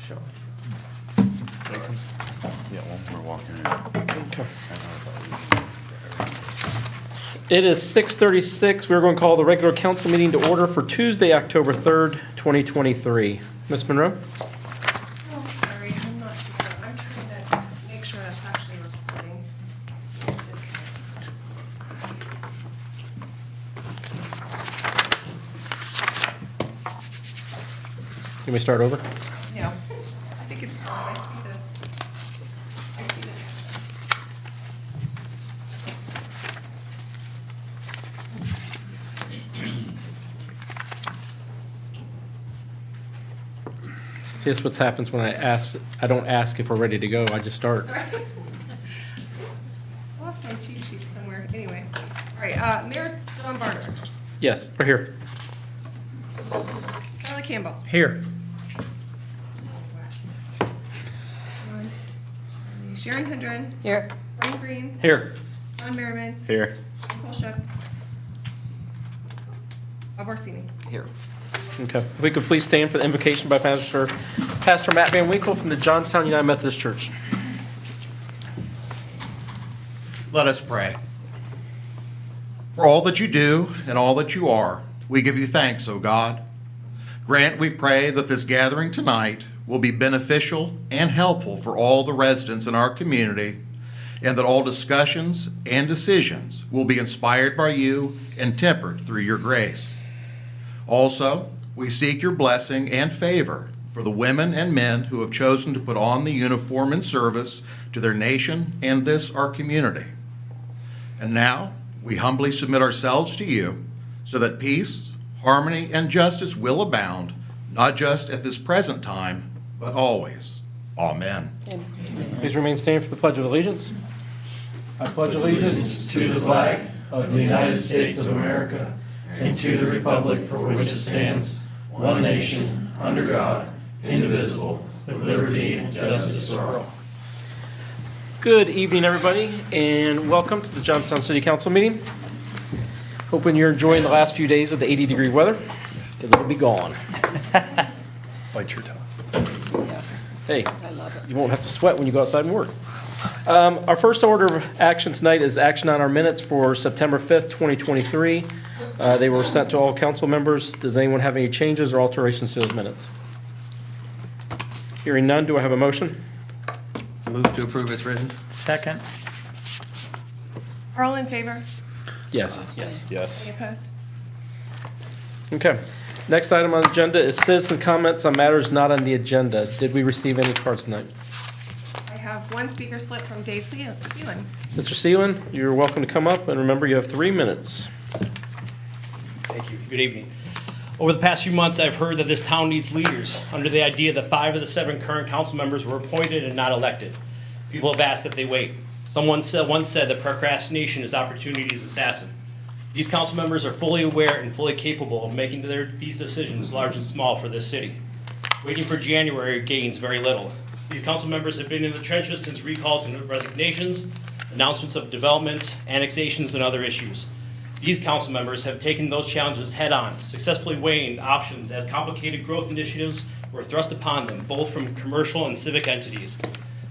Sure. Yeah, well, we're walking in. It is 6:36. We're going to call the regular council meeting to order for Tuesday, October 3rd, 2023. Ms. Monroe? Oh, sorry, I'm not sure. I'm trying to make sure that's actually recording. Can we start over? No, I think it's on. I see the. See, that's what happens when I don't ask if we're ready to go. I just start. I lost my cheat sheet somewhere. Anyway, all right. Mayor John Barner, Yes, we're here. Charlie Campbell, Here. Sharon Hendren, Here. Brian Green, Here. Ron Merriman, Here. Nicole Shook, Bob Orsini. Here. Okay. If we could please stand for the invocation by Pastor Matt Van Winkle from the Johnstown United Methodist Church. Let us pray. For all that you do and all that you are, we give you thanks, O God. Grant, we pray, that this gathering tonight will be beneficial and helpful for all the residents in our community, and that all discussions and decisions will be inspired by you and tempered through your grace. Also, we seek your blessing and favor for the women and men who have chosen to put on the uniform in service to their nation and this, our community. And now, we humbly submit ourselves to you so that peace, harmony, and justice will abound, not just at this present time, but always. Amen. Please remain standing for the Pledge of Allegiance. I pledge allegiance to the flag of the United States of America and to the republic for which it stands, one nation, under God, indivisible, with liberty and justice for all. Good evening, everybody, and welcome to the Johnstown City Council meeting. Hoping you're enjoying the last few days of the 80-degree weather, because it'll be gone. Bite your tongue. Hey, I love it. you won't have to sweat when you go outside and work. Our first order of action tonight is action on our minutes for September 5th, 2023. They were sent to all council members. Does anyone have any changes or alterations to those minutes? Hearing none, do I have a motion? Move to approve as written. Second. All in favor? Yes. Any opposed? Okay. Next item on the agenda is citizen comments on matters not on the agenda. Did we receive any cards tonight? I have one speaker slip from Dave Seelan. Mr. Seelan, you're welcome to come up, and remember, you have 3 minutes. Thank you. Good evening. Over the past few months, I've heard that this town needs leaders under the idea that 5 of the 7 current council members were appointed and not elected. People have asked that they wait. Once said that procrastination is opportunity's assassin. These council members are fully aware and fully capable of making these decisions, large and small, for this city. Waiting for January gains very little. These council members have been in the trenches since recalls and resignations, announcements of developments, annexations, and other issues. These council members have taken those challenges head-on, successfully weighing options as complicated growth initiatives were thrust upon them, both from commercial and civic entities.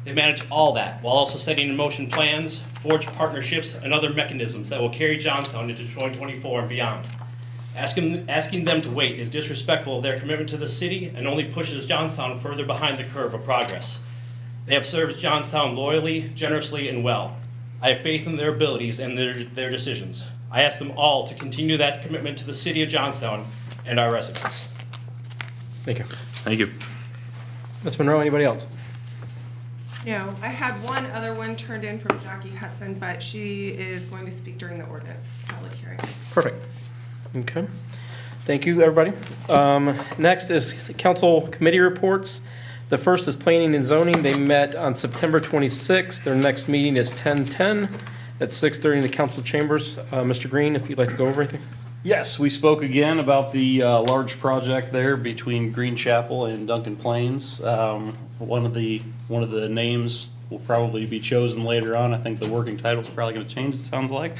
They manage all that while also setting in motion plans, forge partnerships, and other mechanisms that will carry Johnstown into 2024 and beyond. Asking them to wait is disrespectful of their commitment to the city and only pushes Johnstown further behind the curve of progress. They have served Johnstown loyally, generously, and well. I have faith in their abilities and their decisions. I ask them all to continue that commitment to the city of Johnstown and our residents. Thank you. Thank you. Ms. Monroe, anybody else? No, I had one other one turned in from Jackie Hudson, but she is going to speak during the ordinance public hearing. Perfect. Okay. Thank you, everybody. Next is council committee reports. The first is planning and zoning. They met on September 26th. Their next meeting is 10/10 at 6:30 in the council chambers. Mr. Green, if you'd like to go over anything. Yes, we spoke again about the large project there between Green Chapel and Duncan Plains. One of the names will probably be chosen later on. I think the working title's probably going to change, it sounds like.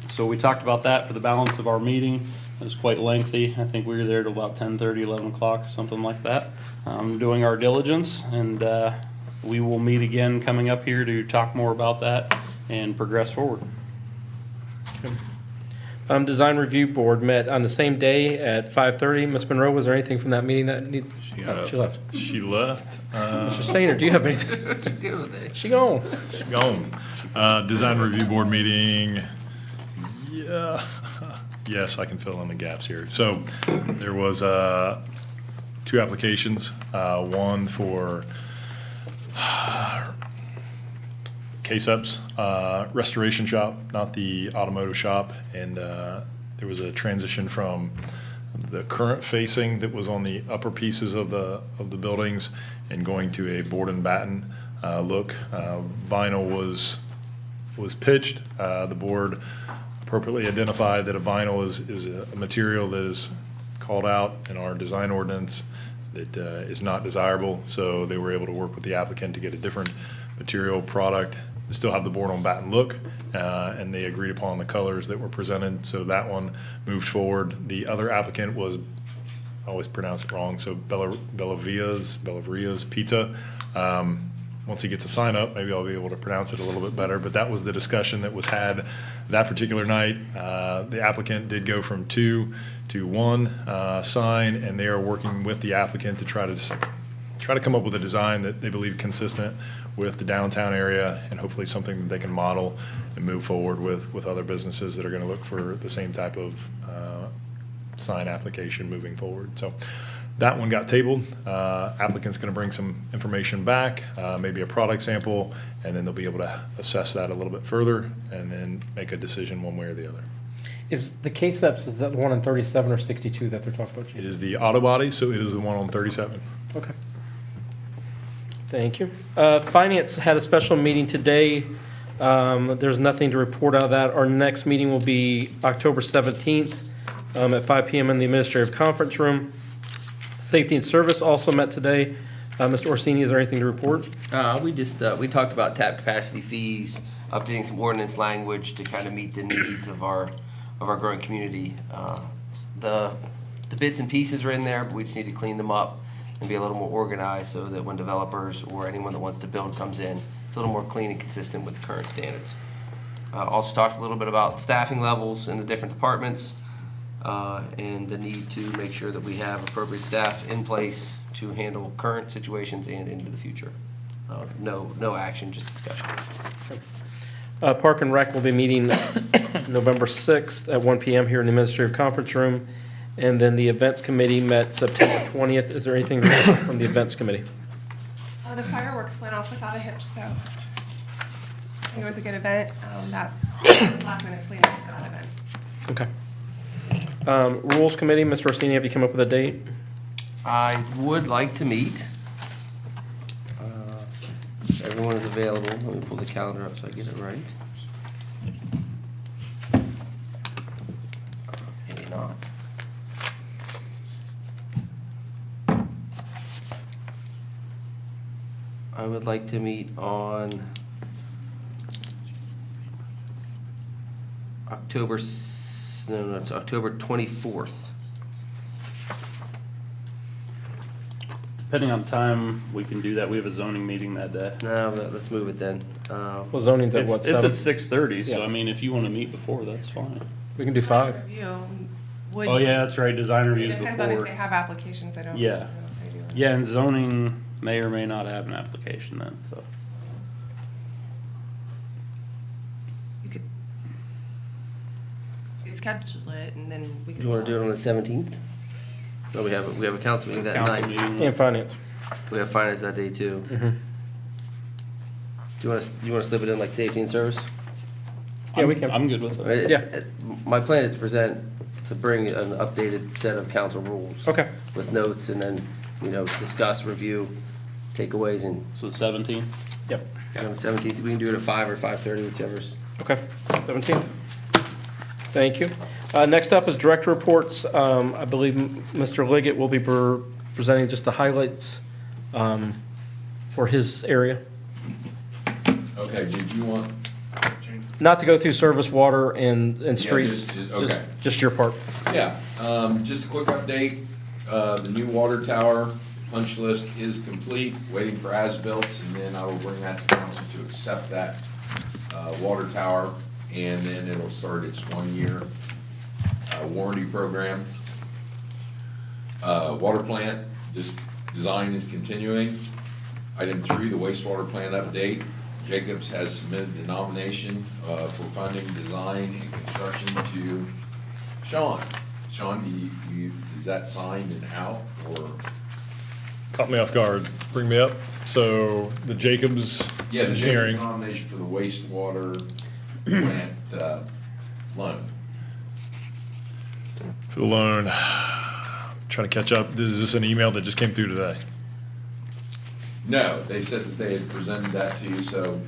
So we talked about that for the balance of our meeting. It was quite lengthy. I think we were there till about 10:30, 11 o'clock, something like that, doing our diligence. And we will meet again coming up here to talk more about that and progress forward. Design Review Board met on the same day at 5:30. Ms. Monroe, was there anything from that meeting that need? Oh, she left. She left. Mr. Stainer, do you have anything? She gone. She gone. Design Review Board meeting. Yeah. Yes, I can fill in the gaps here. So there was 2 applications. One for K-Subs restoration shop, not the automotive shop. And there was a transition from the current facing that was on the upper pieces of the buildings and going to a board and batten look. Vinyl was pitched. The board appropriately identified that a vinyl is a material that is called out in our design ordinance that is not desirable. So they were able to work with the applicant to get a different material product, still have the board on batten look, and they agreed upon the colors that were presented. So that one moved forward. The other applicant was, I always pronounce it wrong, so Bellavria's Pizza. Once he gets a sign up, maybe I'll be able to pronounce it a little bit better. But that was the discussion that was had that particular night. The applicant did go from 2 to 1 sign, and they are working with the applicant to try to come up with a design that they believe consistent with the downtown area, and hopefully something that they can model and move forward with other businesses that are going to look for the same type of sign application moving forward. So that one got tabled. Applicant's going to bring some information back, maybe a product sample, and then they'll be able to assess that a little bit further and then make a decision one way or the other. Is the K-Subs, is that the one on 37 or 62 that they're talking about? It is the auto body, so it is the one on 37. Okay. Thank you. Finance had a special meeting today. There's nothing to report out of that. Our next meeting will be October 17th at 5 PM in the Administrative Conference Room. Safety and Service also met today. Mr. Orsini, is there anything to report? We talked about tap capacity fees, updating some ordinance language to kind of meet the needs of our growing community. The bits and pieces are in there, but we just need to clean them up and be a little more organized so that when developers or anyone that wants to build comes in, it's a little more clean and consistent with the current standards. Also talked a little bit about staffing levels in the different departments and the need to make sure that we have appropriate staff in place to handle current situations and into the future. No action, just discussion. Park and Rec will be meeting November 6th at 1 PM here in the Administrative Conference Room. And then the Events Committee met September 20th. Is there anything from the Events Committee? The fireworks went off without a hitch, so I think it was a good event. That's last minute cleanup, good event. Okay. Rules Committee, Mr. Orsini, have you come up with a date? I would like to meet. If everyone is available. Let me pull the calendar up so I get it right. Maybe not. I would like to meet on October 24th. Depending on time, we can do that. We have a zoning meeting that day. No, let's move it then. Well, zoning's at what, It's at 7? 6:30, so Yeah. I mean, if you want to meet before, that's fine. We can do 5. Review. Would- Oh, yeah, that's right, design It reviews depends on if before. they have applications, I don't know Yeah. if they do. Yeah, and zoning may or may not have an application then, so. You could schedule it and then we could. You want to do it on the 17th? No, we have a council meeting that Council night. meeting. And Finance. We have finance that day too. Mhm. Do you want to slip it in like safety and service? Yeah, we can. I'm good with Right, it. it's- My plan is to bring an updated set of council rules. Okay. With notes and then, discuss, review, takeaways, and So 17? Yep. on the 17th, we can do it at 5 or 5:30, whichever's. Okay, 17th. Thank you. Next up is Director Reports. I believe Mr. Liggett will be presenting just the highlights for his area. Okay, did you want not to go through service water and streets, okay. just your part. Yeah, just a quick update. The new water tower punch list is complete, waiting for as-built, and then I will bring that to council to accept that, water tower, and then it'll start its 1-year, warranty program. Water plant, just design is continuing. Item 3, the wastewater plant update. Jacobs has submitted the nomination, for funding, design, and construction to Sean. Sean, is that signed and out, or? Caught me off guard. Bring me up. So the Jacobs Yeah, the Jacobs Engineering. nomination for the wastewater plant, loan. For the loan, trying to catch up. Is this an email that just came through today? No, they said that they had presented that to you, so,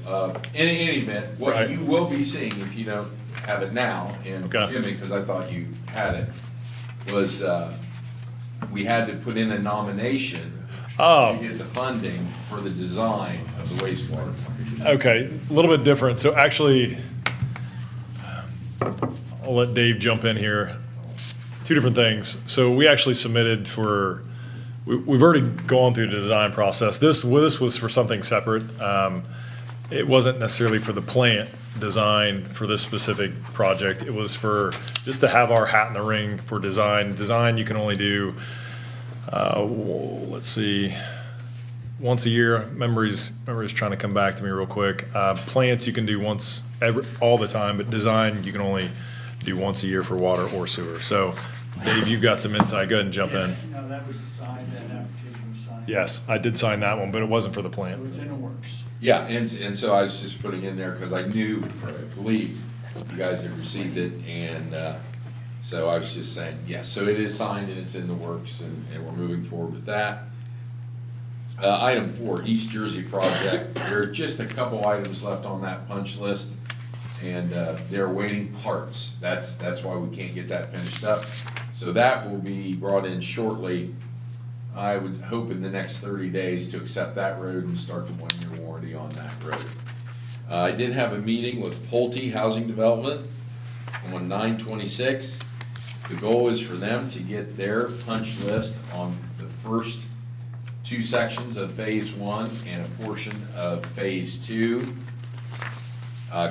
in any event, what Right. you will be seeing, if you don't have it now, and Okay. forgive me, because I thought you had it, was, we had to put in a nomination Oh. to get the funding for the design of the wastewater plant. Okay, a little bit different. So actually, I'll let Dave jump in here. Two different things. So we actually submitted for, we've already gone through the design process. This was for something separate. It wasn't necessarily for the plant design for this specific project. It was for, just to have our hat in the ring for design. Design, you can only do, let's see, once a year. Memory's trying to come back to me real quick. Plants you can do once, all the time, but design you can only do once a year for water or sewer. So Dave, you've got some insight. Go ahead and jump in. No, that was signed, that application was signed. Yes, I did sign that one, but it wasn't for the It plant. was in the works. Yeah, and so I was just putting in there, because I knew, or I believe, you guys had received it, and, so I was just saying, yes, so it is signed and it's in the works, and we're moving forward with that. Item 4, East Jersey project, there are just a couple items left on that punch list, and, they're waiting parts, that's why we can't get that finished up. So that will be brought in shortly. I would hope in the next 30 days to accept that road and start the 1-year warranty on that road. I did have a meeting with Pulte Housing Development on 9/26. The goal is for them to get their punch list on the first 2 sections of Phase 1 and a portion of Phase 2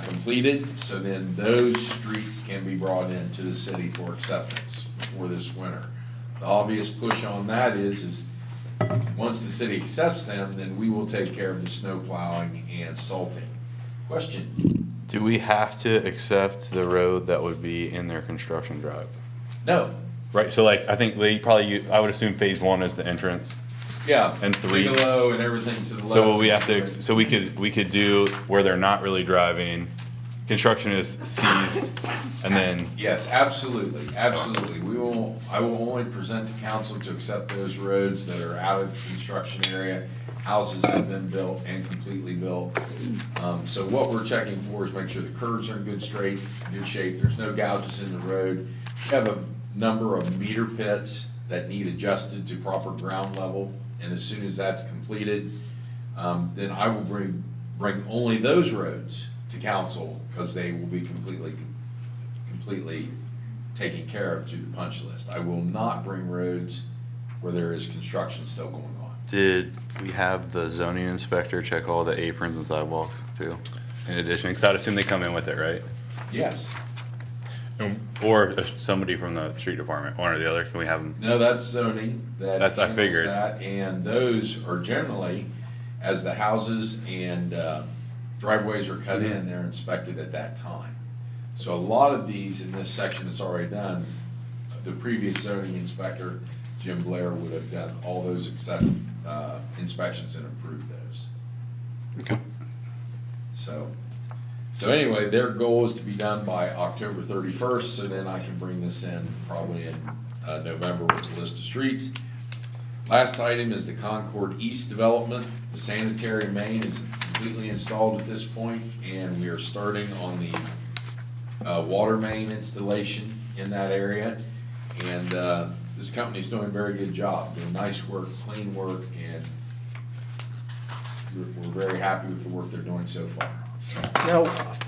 completed, so then those streets can be brought into the city for acceptance before this winter. The obvious push on that is once the city accepts them, then we will take care of the snow plowing and salting. Question? Do we have to accept the road that would be in their construction drive? No. Right, so like, I think they probably, I would assume phase 1 is the entrance. Yeah. And 3. Bigelow and everything to the left. So we have to, so we could do where they're not really driving, construction is seized, and then, Yes, absolutely, absolutely. I will only present to council to accept those roads that are out of the construction area. Houses have been built and completely built. So what we're checking for is make sure the curbs are in good shape, there's no gouges in the road. We have a number of meter pits that need adjusted to proper ground level, and as soon as that's completed, then I will bring only those roads to council, because they will be completely taken care of through the punch list. I will not bring roads where there is construction still going on. did we have the zoning inspector check all the aprons and sidewalks too? In addition, because I'd assume they come in with it, right? Yes. Or somebody from the street department, one or the other, can we have them? No, that's zoning. That's- I handles figured. that, and those are generally, as the houses and driveways are cut in, they're inspected at that time. So a lot of these in this section that's already done, the previous zoning inspector, Jim Blair, would have done all those inspections and approved those. Okay. So anyway, their goal is to be done by October 31st, so then I can bring this in probably in November with a list of streets. Last item is the Concord East development. The sanitary main is completely installed at this point, and we are starting on the water main installation in that area. And this company's doing a very good job, doing nice work, clean work, and we're very happy with the work they're doing so far. Now,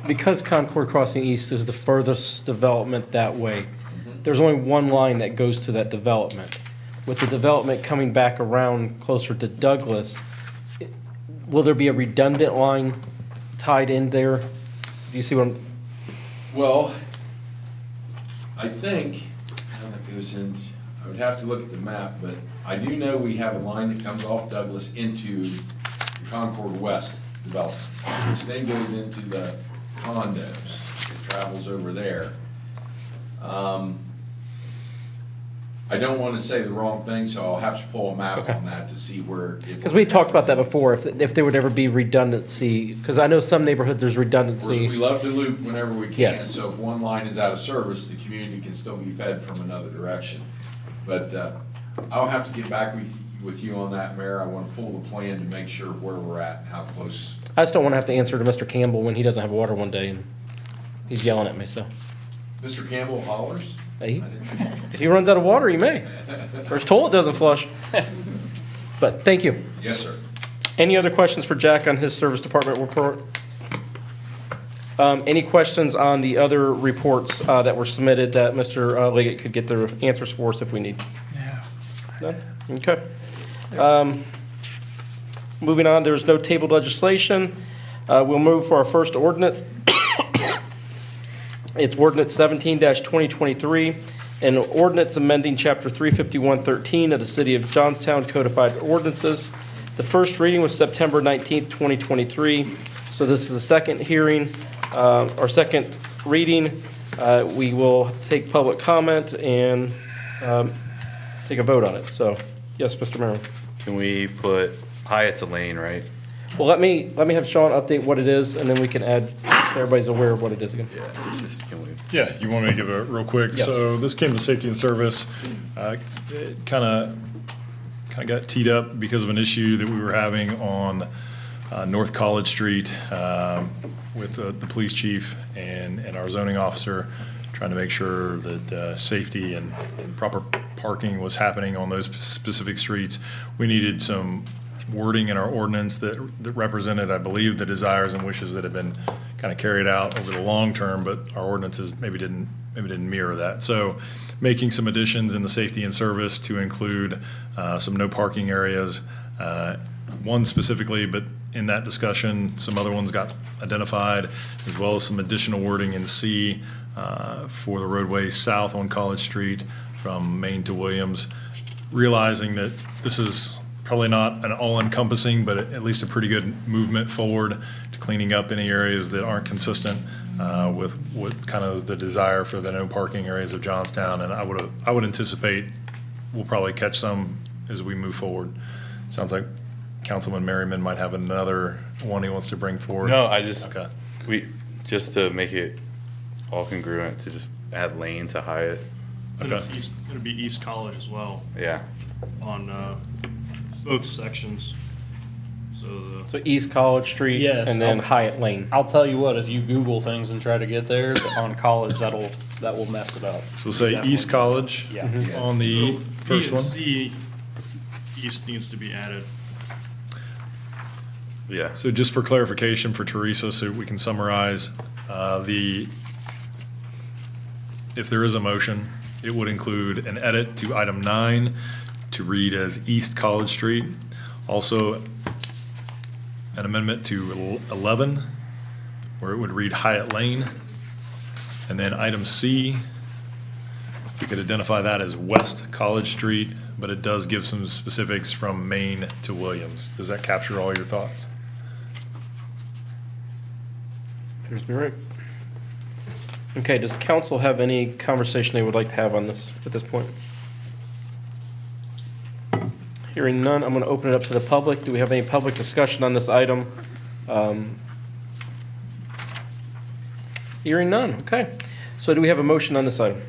because Concord Crossing East is the furthest development that way, there's only one line that goes to that development. With the development coming back around closer to Douglas, will there be a redundant line tied in there? Do you see what I'm, Well, I think, how that goes in, I would have to look at the map, but I do know we have a line that comes off Douglas into the Concord West development, which then goes into the condos. It travels over there. I don't want to say the wrong thing, so I'll have to pull a map Okay. on that to see where. because we talked about that before, if there would ever be redundancy, because I know some neighborhood there's Of course, we redundancy. love to loop whenever we can, Yes. so if one line is out of service, the community can still be fed from another direction. But I'll have to get back with you on that, Mayor. I want to pull the plan to make sure where we're at and how close. I just don't want to have to answer to Mr. Campbell when he doesn't have water one day and he's yelling at me, so. Mr. Campbell hollers? Hey, I didn't- if he runs out of water, he may. Or his toilet doesn't flush. But thank you. Yes, sir. Any other questions for Jack on his service department report? Any questions on the other reports that were submitted that Mr. Liggett could get the answers for us if we need? None? Okay. Moving on, there's no tabled legislation. We'll move for our first ordinance. It's ordinance 17-2023, an ordinance amending chapter 35113 of the City of Johnstown Codified Ordinances. The first reading was September 19th, 2023. So this is the second hearing, or second reading. We will take public comment and take a vote on it. So, yes, Mr. Merrill. Can we put, Hyatt's a lane, right? Well, let me have Sean update what it is, and then we can add, so everybody's aware of what it is again. Yeah, just, can we? Yeah, you want me to give it real quick? Yes. So this came to Safety and Service. It kind of got teed up because of an issue that we were having on North College Street with the police chief and our zoning officer, trying to make sure that safety and proper parking was happening on those specific streets. We needed some wording in our ordinance that represented, I believe, the desires and wishes that have been kind of carried out over the long term, but our ordinances maybe didn't mirror that. So making some additions in the safety and service to include some no parking areas, one specifically, but in that discussion, some other ones got identified, as well as some additional wording in C for the roadway south on College Street from Main to Williams, realizing that this is probably not an all-encompassing, but at least a pretty good movement forward to cleaning up any areas that aren't consistent with what kind of the desire for the no parking areas of Johnstown. And I would anticipate we'll probably catch some as we move forward. Sounds like Councilman Merriman might have another one he wants to bring forward. No, I just, Okay. just to make it all congruent, to just add lane to Hyatt. Okay. It'll be East College as well Yeah. on both sections. So So East College Street Yes, and then I'll- Hyatt Lane. I'll tell you what, if you Google things and try to get there on college, that will mess it up. So we'll say East College Yeah. on the first one. C, East needs to be added. Yeah. So just for clarification for Teresa, so we can summarize, if there is a motion, it would include an edit to item 9 to read as East College Street. Also, an amendment to 11, where it would read Hyatt Lane. And then item C, we could identify that as West College Street, but it does give some specifics from Main to Williams. Does that capture all your thoughts? Appears to be right. Okay, does council have any conversation they would like to have on this at this point? Hearing none, I'm going to open it up to the public. Do we have any public discussion on this item? Hearing none, okay. So do we have a motion on this item?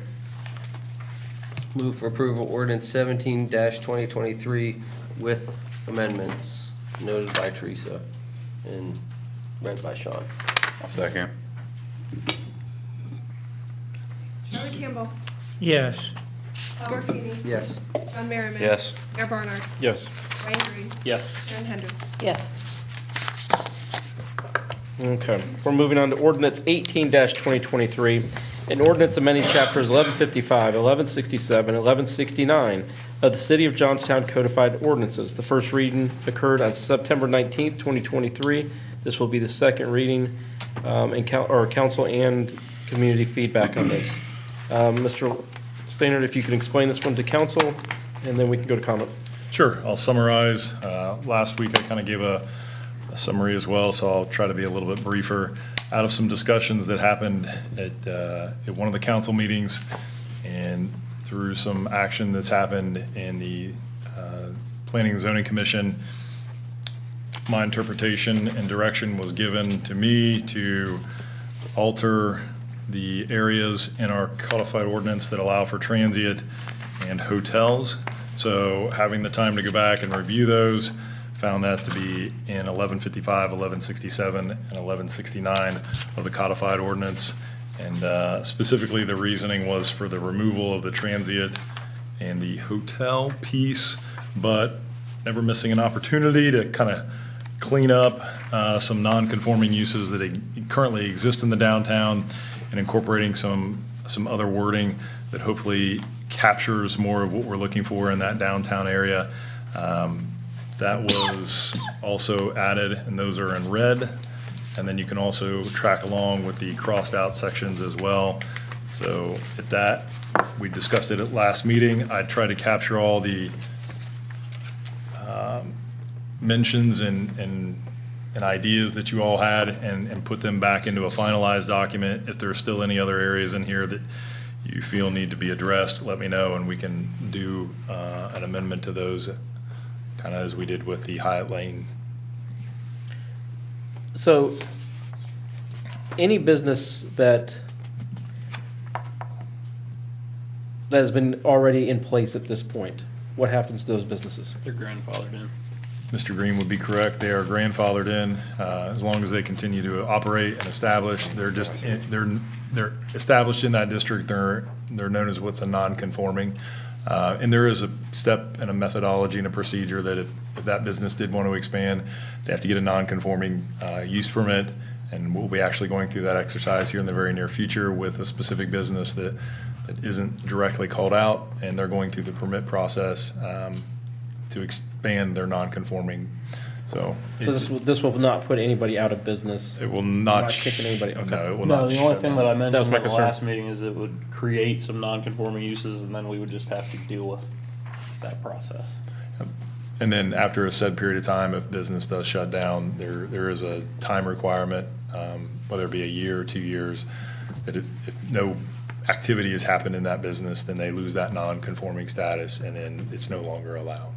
Move for approval ordinance 17-2023 with amendments noted by Teresa and read by Sean. Second. Charlie Campbell, Yes. Al Martini, Yes. John Merriman. Yes. Mayor Barnard, Yes. Wayne Green, Yes. Sharon Hendrick. Yes. Okay, we're moving on to ordinance 18-2023, an ordinance amending chapters 1155, 1167, 1169 of the City of Johnstown Codified Ordinances. The first reading occurred on September 19th, 2023. This will be the second reading, and council and community feedback on this. Mr. Stannard, if you can explain this one to council, and then we can go to comment. Sure, I'll summarize. Last week, I kind of gave a summary as well, so I'll try to be a little bit briefer. Out of some discussions that happened at one of the council meetings, and through some action that's happened in the Planning and Zoning Commission, my interpretation and direction was given to me to alter the areas in our codified ordinance that allow for transient and hotels. So having the time to go back and review those, found that to be in 1155, 1167, and 1169 of the codified ordinance. And specifically, the reasoning was for the removal of the transient and the hotel piece, but never missing an opportunity to kind of clean up some non-conforming uses that currently exist in the downtown, and incorporating some other wording that hopefully captures more of what we're looking for in that downtown area. That was also added, and those are in red. And then you can also track along with the crossed out sections as well. So at that, we discussed it at last meeting. I tried to capture all the mentions and ideas that you all had, and put them back into a finalized document. If there's still any other areas in here that you feel need to be addressed, let me know, and we can do an amendment to those, kind of as we did with the Hyatt Lane. So, any business that has been already in place at this point, what happens to those businesses? They're grandfathered in. Mr. Green would be correct. They are grandfathered in, as long as they continue to operate and establish. They're just, they're established in that district. They're known as what's a non-conforming. And there is a step and a methodology and a procedure that if that business did want to expand, they have to get a non-conforming use permit. And we'll be actually going through that exercise here in the very near future with a specific business that isn't directly called out, and they're going through the permit process to expand their non-conforming. So This will not put anybody out of business? it will not. Not kicking anybody, okay. No, it will No, not. the only thing that I That was mentioned my at the concern. last meeting is it would create some non-conforming uses, and then we would just have to deal with that process. And then after a said period of time, if business does shut down, there is a time requirement, whether it be a year or 2 years, that if no activity has happened in that business, then they lose that non-conforming status, and then it's no longer allowed.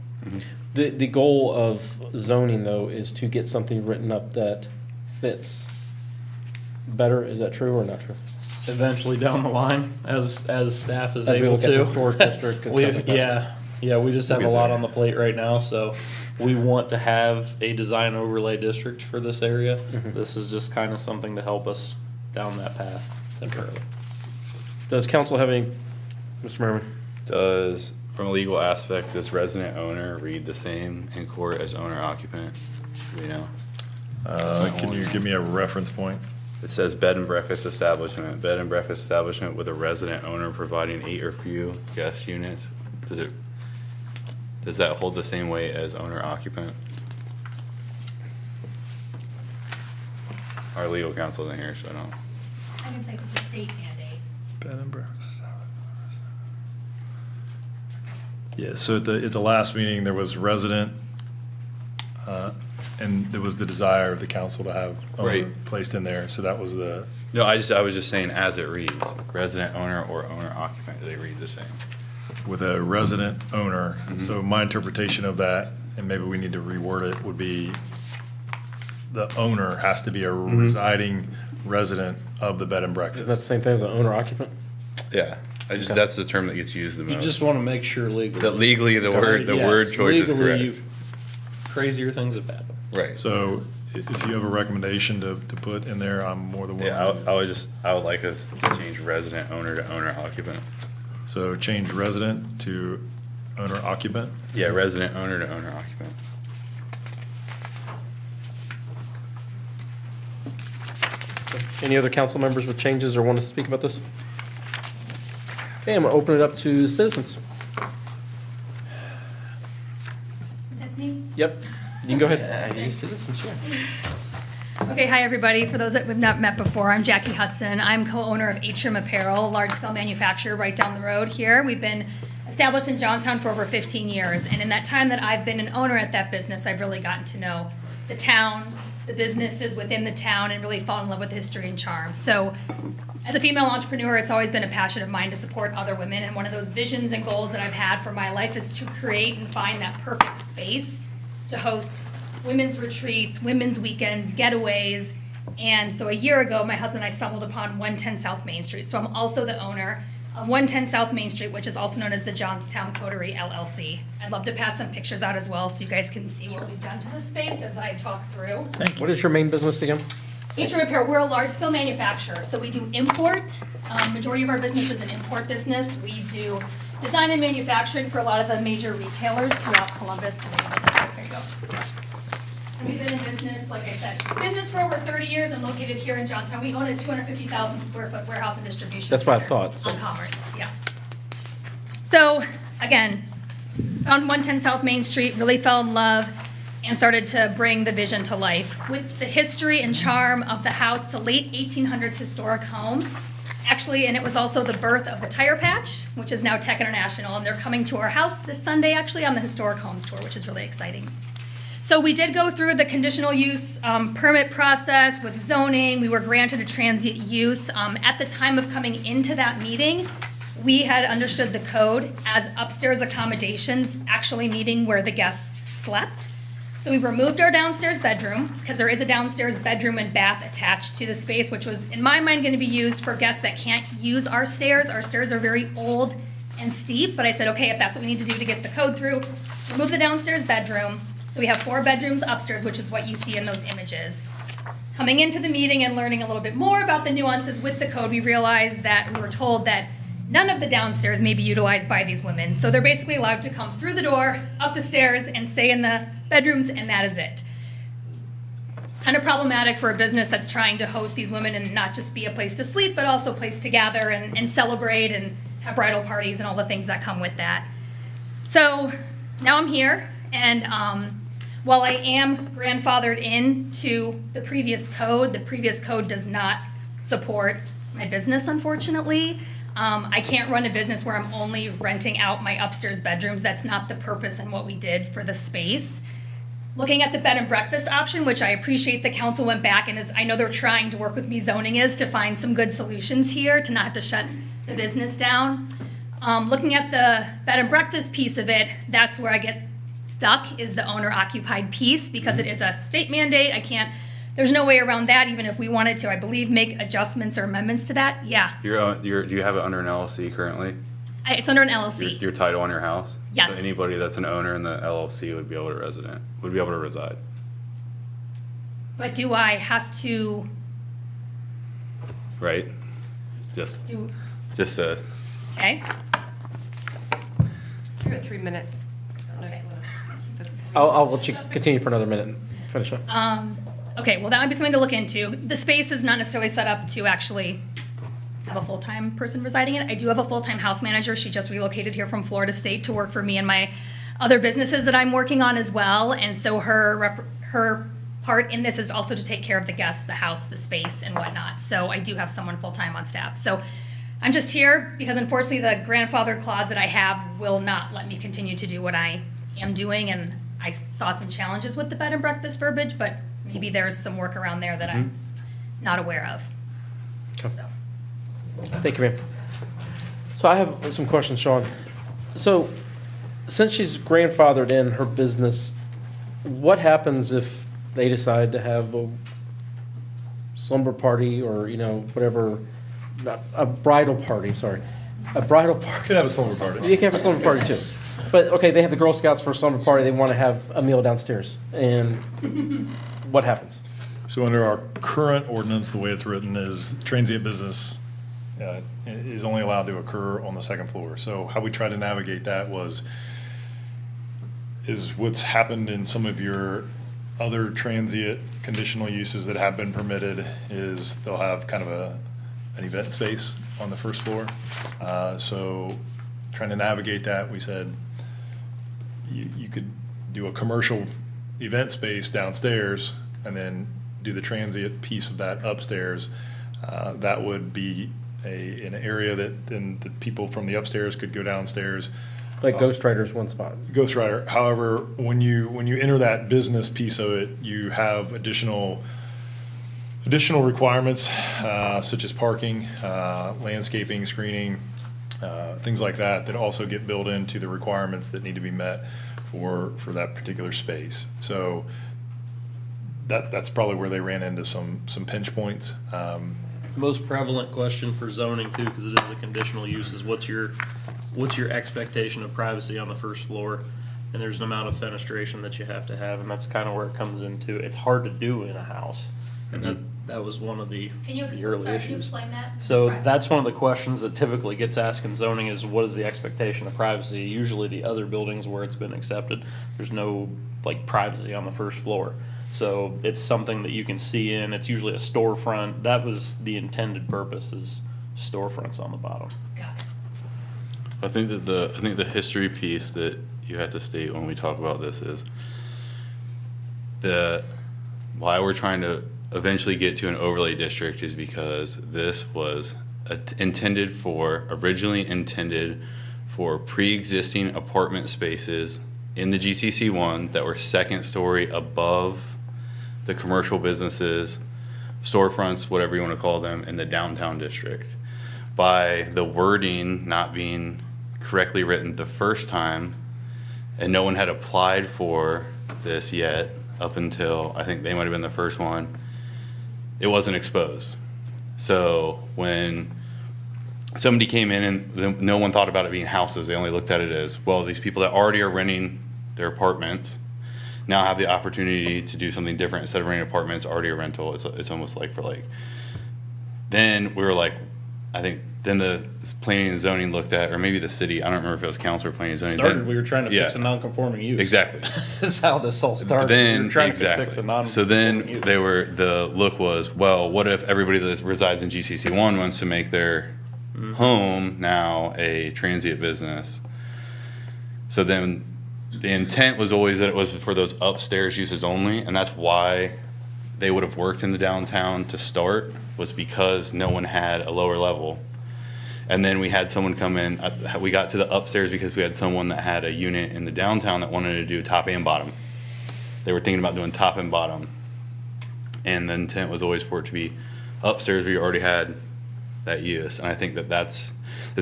The goal of zoning, though, is to get something written up that fits better. Is that true or not true? Eventually down the line, as staff is As we able look at the to. historic district and stuff like that. Yeah, we just have a We'll get lot there. on the plate right now, so we want to have a design overlay district for this area. Mm-hmm. This is just kind of something to help us down that path temporarily. Does council have any, Mr. Merriman? Does, from a legal aspect, does resident owner read the same in court as owner occupant? Do we know? Can you give me a reference point? It says bed and breakfast establishment, bed and breakfast establishment with a resident owner providing 8 or few guest units. Does that hold the same weight as owner occupant? Our legal counsel isn't here, so I don't. I can think it's a state mandate. Bed and breakfast. Yeah, so at the last meeting, there was resident, and there was the desire of the council to have owner Right. placed in there, so that was the, No, I was just saying as it reads, resident owner or owner occupant, do they read the same? with a resident owner. So my interpretation of that, and maybe we need to reword it, would be the owner has to be a residing resident of the bed and Isn't that the breakfast. same thing as an owner occupant? Yeah, that's the term that gets used the You most. just want to make sure legally. That legally, the word Yes, choice is legally, correct. Crazier things have happened. Right. So if you have a recommendation to put in there, I'm more than willing. Yeah, to- I would like us to change resident owner to owner occupant. So change resident to owner occupant. Yeah, resident owner to owner occupant. Any other council members with changes or want to speak about this? Okay, I'm going to open it up to citizens. That's me. Yep, you can go ahead. Citizens, sure. Okay, hi, everybody. For those that we've not met before, I'm Jackie Hudson. I'm co-owner of Atrium Apparel, a large-scale manufacturer right down the road here. We've been established in Johnstown for over 15 years, and in that time that I've been an owner at that business, I've really gotten to know the town, the businesses within the town, and really fall in love with the history and charm. So, as a female entrepreneur, it's always been a passion of mine to support other women, and one of those visions and goals that I've had for my life is to create and find that perfect space to host women's retreats, women's weekends, getaways. And so a year ago, my husband and I stumbled upon 110 South Main Street. So I'm also the owner of 110 South Main Street, which is also known as the Johnstown Coterie LLC. I'd love to pass some pictures out as well so you guys can see what we've done to the space as I talk through. What is your main business again? Atrium Repair, we're a large-scale manufacturer, so we do import. Majority of our business is an import business. We do design and manufacturing for a lot of the major retailers throughout Columbus. There you go. And we've been in business, like I said, business for over 30 years and located here in Johnstown. We own a 250,000 square foot warehouse and distribution. That's what I center thought, so. On Commerce, yes. So, again, found 110 South Main Street, really fell in love, and started to bring the vision to life. With the history and charm of the house, it's a late 1800s historic home. Actually, and it was also the birth of the Tire Patch, which is now Tech International, and they're coming to our house this Sunday, actually, on the Historic Homes Tour, which is really exciting. So we did go through the conditional use permit process with zoning. We were granted a transient use. At the time of coming into that meeting, we had understood the code as upstairs accommodations, actually meeting where the guests slept. So we removed our downstairs bedroom, because there is a downstairs bedroom and bath attached to the space, which was, in my mind, going to be used for guests that can't use our stairs. Our stairs are very old and steep, but I said, okay, if that's what we need to do to get the code through, remove the downstairs bedroom. So we have 4 bedrooms upstairs, which is what you see in those images. Coming into the meeting and learning a little bit more about the nuances with the code, we realized that we were told that none of the downstairs may be utilized by these women. So they're basically allowed to come through the door, up the stairs, and stay in the bedrooms, and that is it. Kind of problematic for a business that's trying to host these women and not just be a place to sleep, but also a place to gather and celebrate and have bridal parties and all the things that come with that. So now I'm here, and while I am grandfathered into the previous code does not support my business, unfortunately. I can't run a business where I'm only renting out my upstairs bedrooms. That's not the purpose and what we did for the space. Looking at the bed and breakfast option, which I appreciate the council went back and I know they're trying to work with me, zoning is, to find some good solutions here to not have to shut the business down. Looking at the bed and breakfast piece of it, that's where I get stuck, is the owner occupied piece, because it is a state mandate. There's no way around that, even if we wanted to, I believe, make adjustments or amendments to that. Yeah, Do you have it under an LLC currently? it's under an LLC. Your title on your house? Yes. So anybody that's an owner in the LLC would be able to reside. But do I have to Right? Just do, a, okay? You're at 3 minutes. I don't know if you wanna- I'll let you continue for another minute and finish up. Okay, well, that might be something to look into. The space is not necessarily set up to actually have a full-time person residing in it. I do have a full-time house manager. She just relocated here from Florida State to work for me and my other businesses that I'm working on as well. And so her part in this is also to take care of the guests, the house, the space, and whatnot. So I do have someone full-time on staff. So I'm just here because unfortunately the grandfather clause that I have will not let me continue to do what I am doing. And I saw some challenges with the bed and breakfast verbiage, but maybe there's some work around there that I'm not aware of. Okay. So. Thank you, ma'am. So I have some questions, Sean. So since she's grandfathered in her business, what happens if they decide to have a slumber party or, whatever, not a bridal party, sorry, a bridal party? Could have a slumber party. You can have a slumber party too. But, okay, they have the Girl Scouts for a slumber party, they want to have a meal downstairs, and what happens? So under our current ordinance, the way it's written is transient business is only allowed to occur on the second floor. So how we try to navigate that is what's happened in some of your other transient conditional uses that have been permitted is they'll have kind of an event space on the first floor. So trying to navigate that, we said you could do a commercial event space downstairs and then do the transient piece of that upstairs. That would be an area that then the people from the upstairs could go downstairs. Like Ghost Rider's one spot. Ghost Rider. However, when you enter that business piece of it, you have additional requirements, such as parking, landscaping, screening, things like that also get built into the requirements that need to be met for that particular space. So that's probably where they ran into some pinch points. Most prevalent question for zoning too, because it is a conditional use, is what's your expectation of privacy on the first floor? And there's an amount of fenestration that you have to have, and that's kind of where it comes into. It's hard to do in a house, and that was one of the Can you the explain, early sorry, can you issues. explain that? So Right. that's one of the questions that typically gets asked in zoning is what is the expectation of privacy? Usually the other buildings where it's been accepted, there's no like privacy on the first floor. So it's something that you can see in. It's usually a storefront. That was the intended purpose, is storefronts on the bottom. Got it. I think that the history piece that you have to state when we talk about this is why we're trying to eventually get to an overlay district is because this was originally intended for pre-existing apartment spaces in the GCC1 that were second story above the commercial businesses, storefronts, whatever you want to call them, in the downtown district. By the wording not being correctly written the first time, and no one had applied for this yet up until, I think they might have been the first one, it wasn't exposed. So when somebody came in and no one thought about it being houses, they only looked at it as, well, these people that already are renting their apartments now have the opportunity to do something different. Instead of renting apartments, already a rental. It's almost like for like. Then we were like, I think then the planning and zoning looked at, or maybe the city, I don't remember if it was council or planning and zoning. Started, then- we were trying to fix yeah. a non-conforming use. Exactly. That's how this all started. Then we were trying exactly. to fix a non-conforming So then use. the look was, well, what if everybody that resides in GCC1 wants to make their home now a transient business? So then the intent was always that it was for those upstairs uses only, and that's why they would have worked in the downtown to start, was because no one had a lower level. And then we had someone come in, we got to the upstairs because we had someone that had a unit in the downtown that wanted to do top and bottom. They were thinking about doing top and bottom. And the intent was always for it to be upstairs where you already had that use. And I think that's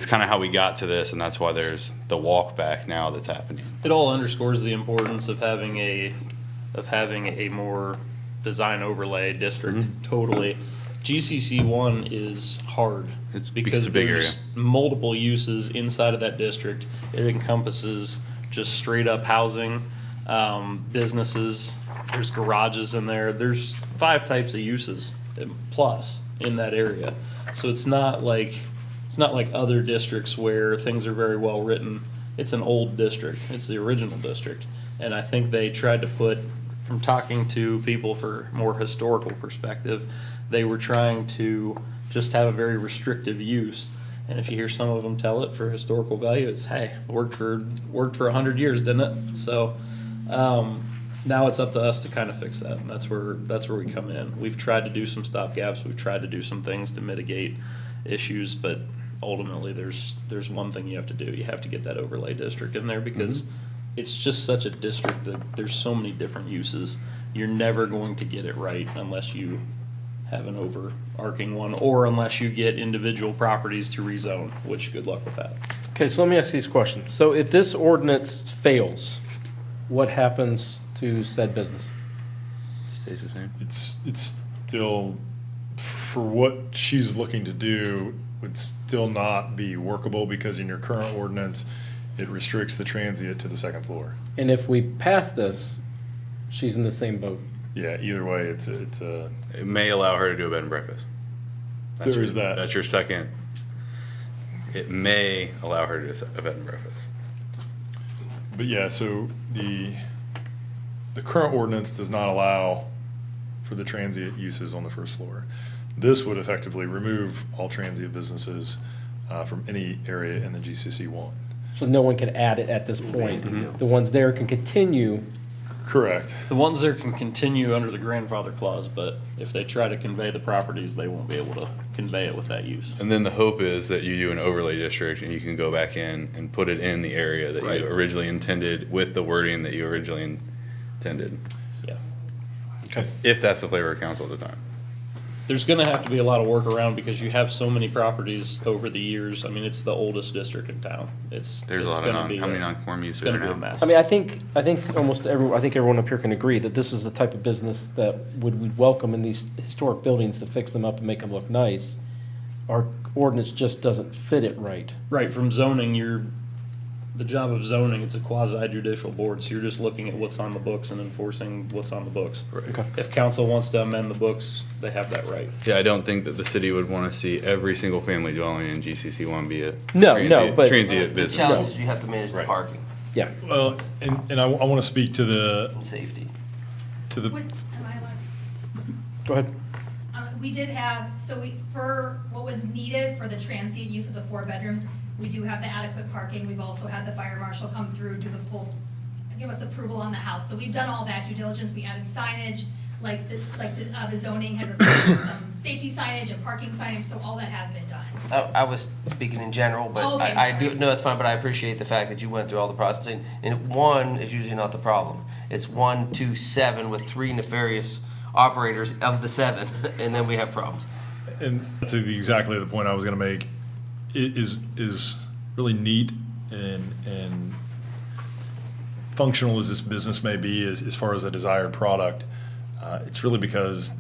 kind of how we got to this, and that's why there's the walk back now that's happening. It all underscores the importance of having a more design overlay district. Mm-hmm. Totally. GCC1 is hard. It's because a big there's area. multiple uses inside of that district. It encompasses just straight up housing, businesses. There's garages in there. There's 5 types of uses plus in that area. So it's not like other districts where things are very well written. It's an old district. It's the original district. And I think they tried to put, from talking to people for more historical perspective, they were trying to just have a very restrictive use. And if you hear some of them tell it for historical value, it's, hey, worked for 100 years, didn't it? So now it's up to us to kind of fix that, and that's where we come in. We've tried to do some stopgaps. We've tried to do some things to mitigate issues, but ultimately there's one thing you have to do. You have to get that overlay district in there because it's just such a district that there's so many different uses. You're never going to get it right unless you have an overarching one, or unless you get individual properties to rezone, which good luck with that. Okay, so let me ask these questions. So if this ordinance fails, what happens to said business? Stays the same. It's still, for what she's looking to do, would still not be workable because in your current ordinance, it restricts the transient to the second floor. And if we pass this, she's in the same boat. Yeah, either way, it's a, It may allow her to do a bed and breakfast. There is that. That's your second. It may allow her to do a bed and breakfast. but yeah, so the the current ordinance does not allow for the transient uses on the first floor. This would effectively remove all transient businesses from any area in the GCC 1. So no one can add it at this point. The ones there can continue. Correct. The ones there can continue under the grandfather clause, but if they try to convey the properties, they won't be able to convey it with that use. And then the hope is that you do an overlay district and you can go back in and put it in the area that Right. you originally intended with the wording that you originally intended. Yeah. Okay. If that's the flavor of council at the time. There's gonna have to be a lot of work around because you have so many properties over the years. I mean, it's the oldest district in town. There's a lot of how many non-conform It's uses gonna there be a now? mess. I mean, I think everyone up here can agree that this is the type of business that we'd welcome in these historic buildings to fix them up and make them look nice. Our ordinance just doesn't fit it right. Right, from zoning, the job of zoning, it's a quasi judicial board, so you're just looking at what's on the books and enforcing what's on the books. Okay. If council wants to amend the books, they have that right. Yeah, I don't think that the city would want to see every single family dwelling in GCC 1 be a No, but- transient The business. challenge is you have to manage the Right. parking Yeah. Well, and I want to speak to the, and safety. to the, Am I allowed? Go ahead. We did have, for what was needed for the transient use of the 4 bedrooms, we do have the adequate parking. We've also had the fire marshal come through, do the full, give us approval on the house. So we've done all that due diligence. We added signage, the zoning had required some safety signage and parking signage, so all that has been done. I was speaking in general, but Oh, okay, I do, sorry. no, it's fine, but I appreciate the fact that you went through all the processing. And 1 is usually not the problem. It's 1, 2, 7 with 3 nefarious operators of the 7, and then we have problems. and that's exactly the point I was going to make. It is really neat and functional as this business may be as far as a desired product. It's really because,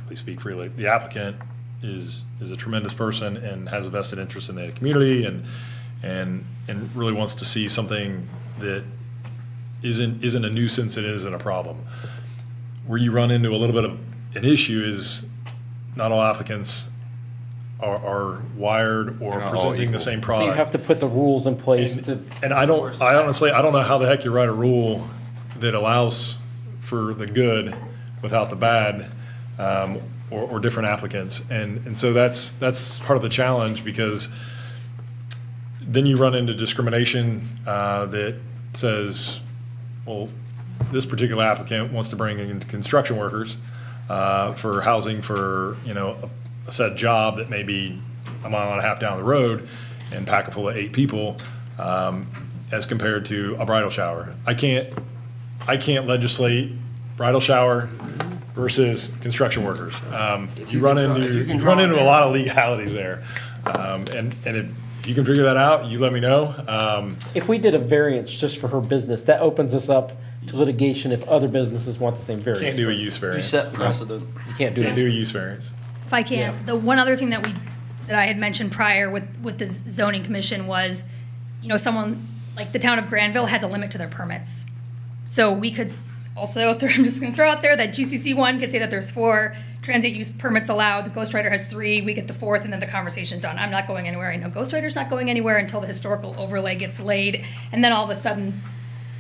please speak freely, the applicant is a tremendous person and has a vested interest in the community and really wants to see something that isn't a nuisance, it isn't a problem. Where you run into a little bit of an issue is not all applicants are wired or They're not all presenting the equal. same So product. you have to put the rules in place to, And I honestly, I don't know how the heck you write a rule that allows for the good without the bad, or different applicants. And so that's part of the challenge, because then you run into discrimination, that says, well, this particular applicant wants to bring in construction workers, for housing for, a set job that may be a mile and a half down the road and pack it full of 8 people, as compared to a bridal shower. I can't legislate bridal shower versus construction workers. You run into a lot of legalities there. And if you can figure that out, you let me know. if we did a variance just for her business, that opens us up to litigation if other businesses want the same variance. Can't do a use You variance. set precedent. You can't do Can't that. do a use variance. If I can, the one other thing that I had mentioned prior with the zoning commission was, someone, like the town of Granville has a limit to their permits. So we could also, I'm just gonna throw out there that GCC 1 could say that there's 4 transient use permits allowed, the Ghost Rider has 3, we get the 4th, and then the conversation's done. I'm not going anywhere, I know Ghost Rider's not going anywhere until the historical overlay gets laid, and then all of a sudden,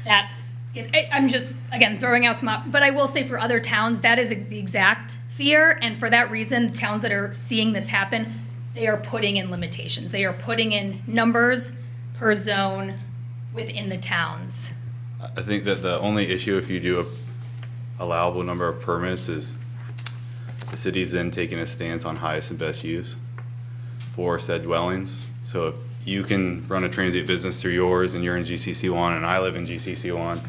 that gets, I'm just, again, throwing out but I will say for other towns, that is the exact fear, and for that reason, towns that are seeing this happen, they are putting in limitations. They are putting in numbers per zone within the towns. I think that the only issue if you do a allowable number of permits is the city's then taking a stance on highest and best use for said dwellings. So if you can run a transient business through yours and you're in GCC 1 and I live in GCC 1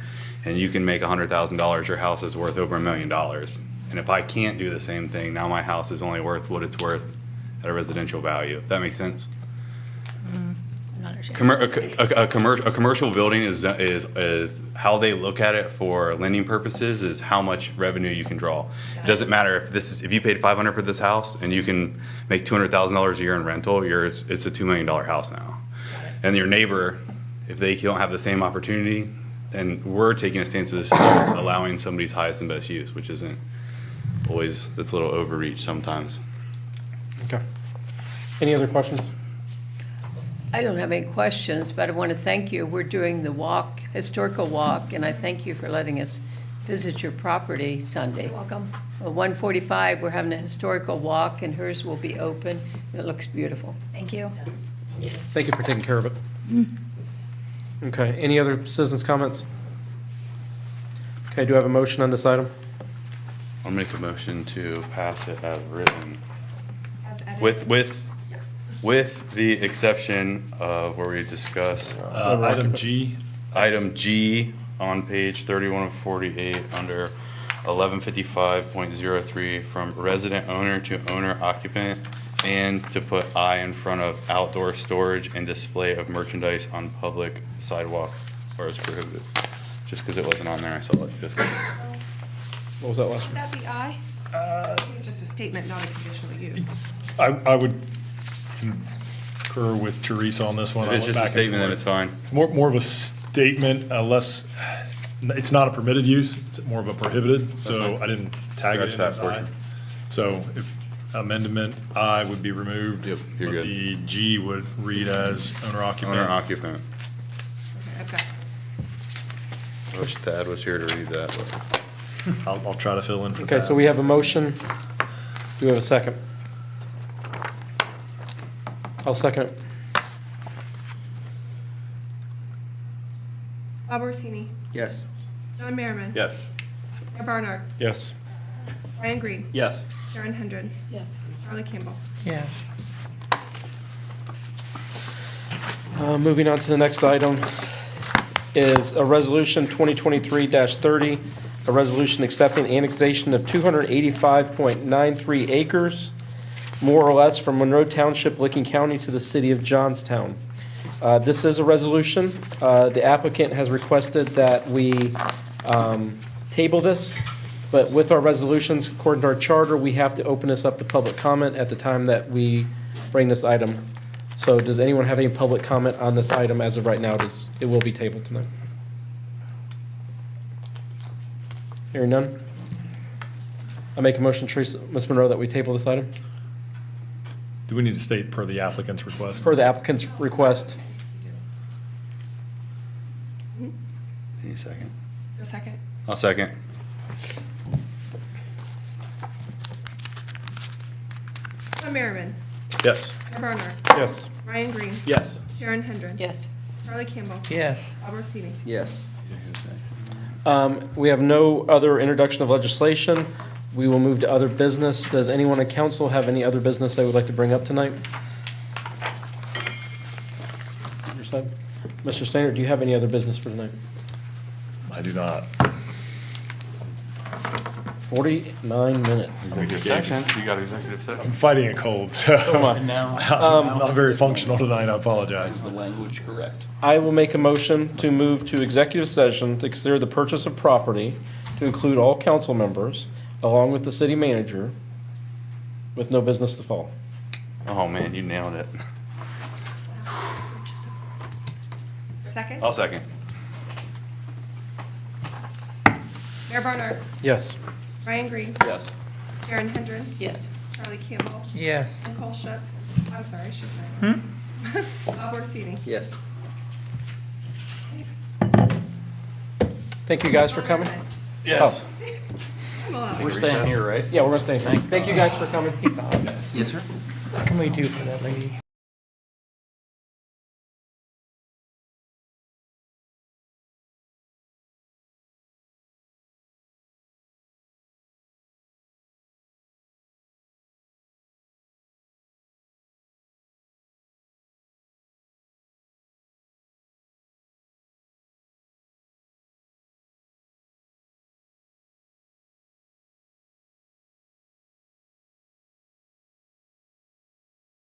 and you can make $100,000, your house is worth over $1 million. And if I can't do the same thing, now my house is only worth what it's worth at a residential value. If that makes sense? I'm not understanding. A commercial building is how they look at it for lending purposes is how much revenue you can draw. It doesn't matter if you paid $500 for this house and you can make $200,000 a year in rental, it's a $2 million house now. And your neighbor, if they don't have the same opportunity, then we're taking a stance of allowing somebody's highest and best use, which isn't always, it's a little overreach sometimes. Okay. Any other questions? I don't have any questions, but I want to thank you. We're doing the walk historical walk, and I thank you for letting us visit your property Sunday. Welcome. 1:45, we're having a historical walk, and hers will be open, and it looks beautiful. Thank you. Thank you for taking care of it. Okay, any other citizens' comments? Okay, do I have a motion on this item? I'll make a motion to pass it as written. As edited. With the exception of where we discuss Item G, item G on page 31 of 48 under 1155.03 from resident owner to owner occupant, and to put I in front of outdoor storage and display of merchandise on public sidewalk where it's prohibited. Just because it wasn't on there, I saw it. What was that last Would one? that be I? I think it's just a statement, not a conditional use. I would concur with Teresa on this one. I If it's went just a back and statement, then forth. it's fine. It's more of a statement, less, it's not a permitted use, it's more of a prohibited, so fine. I didn't tag it Scratch in that as I. portion. So if amendment I would be removed. Yep, you're but good. the G would read as owner occupant. Owner occupant. Okay, I've got, I wish Thad was here to read that, but. I'll try to fill in for that. Okay, so we have a motion. Do we have a second? I'll second it. Bob Orsini, Yes. John Merriman. Yes. Mayor Barnard, Yes. Ryan Green, Yes. Sharon Hendren, Yes. Charlie Campbell. Yeah. Moving on to the next item is a resolution 2023-30, a resolution accepting annexation of 285.93 acres, more or less, from Monroe Township, Licking County, to the city of Johnstown. This is a resolution. The applicant has requested that we table this, but with our resolutions, according to our charter, we have to open this up to public comment at the time that we bring this item. So does anyone have any public comment on this item as of right now? It will be tabled tonight. Hearing none? I make a motion, Teresa, Ms. Monroe, that we table this item Do we need to state per the applicant's request? per the applicant's request. Any second? A second. I'll second. John Merriman, Yes. Mayor Barnard, Yes. Ryan Green, Yes. Sharon Hendren. Yes. Charlie Campbell. Yes. Bob Orsini. Yes. We have no other introduction of legislation. We will move to other business. Does anyone in council have any other business they would like to bring up tonight? Your side? Mr. Stainer, do you have any other business for tonight? I do not. 49 minutes. Executive session. You got executive session. I'm fighting a cold, so Come on. And now, I'm not very functional tonight, I apologize. is the language correct? I will make a motion to move to executive session to consider the purchase of property to include all council members, along with the city manager, with no business to follow. Oh, man, you nailed it. Second. I'll second. Mayor Barnard, Yes. Ryan Green, Yes. Sharon Hendren, Yes. Charlie Campbell, Yes. Nicole Shook. I'm sorry, she's not. Bob Orsini. Yes. Thank you guys for coming. Yes. I'm allowed. We're staying here, right? Yeah, we're gonna stay. Thank you guys for coming. Yes, sir. What can we do for that lady?